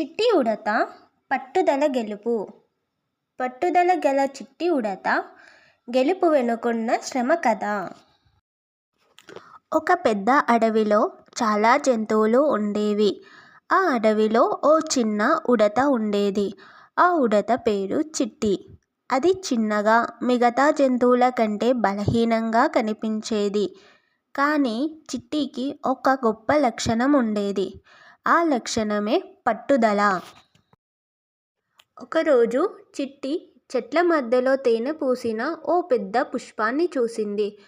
చిట్టి ఉడత పట్టుదల గెలుపు. పట్టుదల గల చిట్టి ఉడత గెలుపు వెనుకున్న శ్రమ కథ. ఒక పెద్ద అడవిలో చాలా జంతువులు ఉండేవి. ఆ అడవిలో ఓ చిన్న ఉడత ఉండేది. ఆ ఉడత పేరు చిట్టి. అది చిన్నగా, మిగతా జంతువుల కంటే బలహీనంగా కనిపించేది. కానీ చిట్టికి ఒక గొప్ప లక్షణం ఉండేది. ఆ లక్షణమే పట్టుదల. ఒకరోజు చిట్టి చెట్ల మధ్యలో తేనె పూసిన ఓ పెద్ద పుష్పాన్ని చూసింది.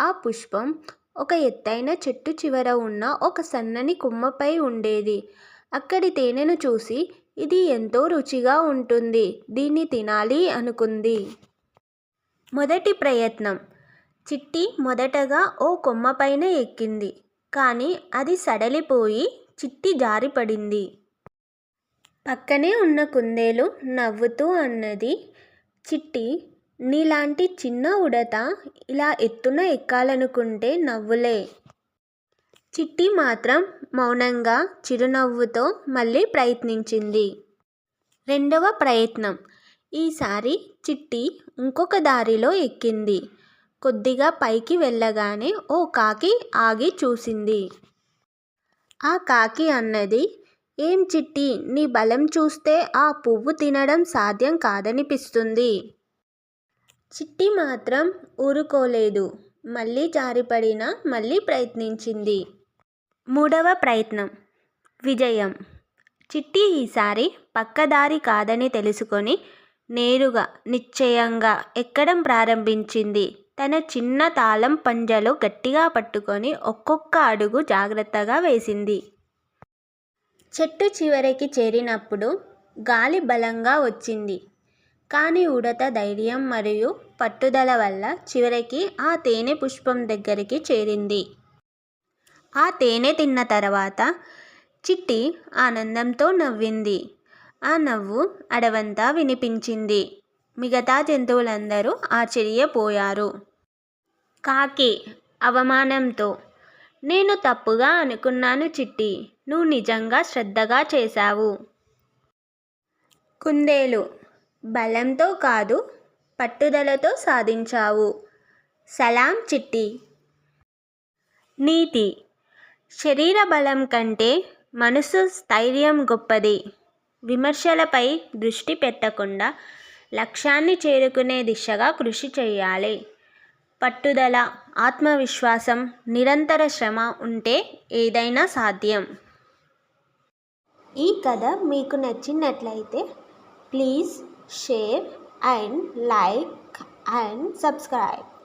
ఆ పుష్పం ఒక ఎత్తైన చెట్టు చివర ఉన్న ఒక సన్నని కొమ్మపై ఉండేది. అక్కడి తేనెను చూసి ఇది ఎంతో రుచిగా ఉంటుంది, దీన్ని తినాలి అనుకుంది. మొదటి ప్రయత్నం. చిట్టి మొదటగా ఓ కొమ్మపైన ఎక్కింది. కానీ అది సడలిపోయి చిట్టి జారిపడింది. పక్కనే ఉన్న కుందేలు నవ్వుతూ అన్నది, చిట్టి, నీలాంటి చిన్న ఉడత ఇలా ఎత్తున ఎక్కాలనుకుంటే నవ్వులే. చిట్టి మాత్రం మౌనంగా చిరునవ్వుతో మళ్ళీ ప్రయత్నించింది. రెండవ ప్రయత్నం. ఈసారి చిట్టి ఇంకొక దారిలో ఎక్కింది. కొద్దిగా పైకి వెళ్ళగానే ఓ కాకి ఆగి చూసింది. ఆ కాకి అన్నది, ఏం చిట్టి, నీ బలం చూస్తే ఆ పువ్వు తినడం సాధ్యం కాదనిపిస్తుంది. చిట్టి మాత్రం ఊరుకోలేదు. మళ్ళీ జారిపడినా మళ్ళీ ప్రయత్నించింది. మూడవ ప్రయత్నం. విజయం. చిట్టి ఈసారి పక్కదారి కాదని తెలుసుకొని నేరుగా, నిశ్చయంగా ఎక్కడం ప్రారంభించింది. తన చిన్న తాళం పంజలో గట్టిగా పట్టుకొని ఒక్కొక్క అడుగు జాగ్రత్తగా వేసింది. చెట్టు చివరికి చేరినప్పుడు గాలి బలంగా వచ్చింది. కానీ ఉడత ధైర్యం మరియు పట్టుదల వల్ల చివరికి ఆ తేనె పుష్పం దగ్గరికి చేరింది. ఆ తేనె తిన్న తర్వాత చిట్టి ఆనందంతో నవ్వింది. ఆ నవ్వు అడవంతా వినిపించింది. మిగతా జంతువులందరూ ఆశ్చర్యపోయారు. కాకి అవమానంతో, నేను తప్పుగా అనుకున్నాను చిట్టి, నువ్వు నిజంగా శ్రద్ధగా చేశావు. కుందేలు, బలంతో కాదు, పట్టుదలతో సాధించావు. సలాం చిట్టి. నీతి. శరీర బలం కంటే మనసు స్థైర్యం గొప్పది. విమర్శలపై దృష్టి పెట్టకుండా లక్ష్యాన్ని చేరుకునే దిశగా కృషి చేయాలి. పట్టుదల, ఆత్మవిశ్వాసం, నిరంతర శ్రమ ఉంటే ఏదైనా సాధ్యం. ఈ కథ మీకు నచ్చినట్లయితే please share and like and subscribe.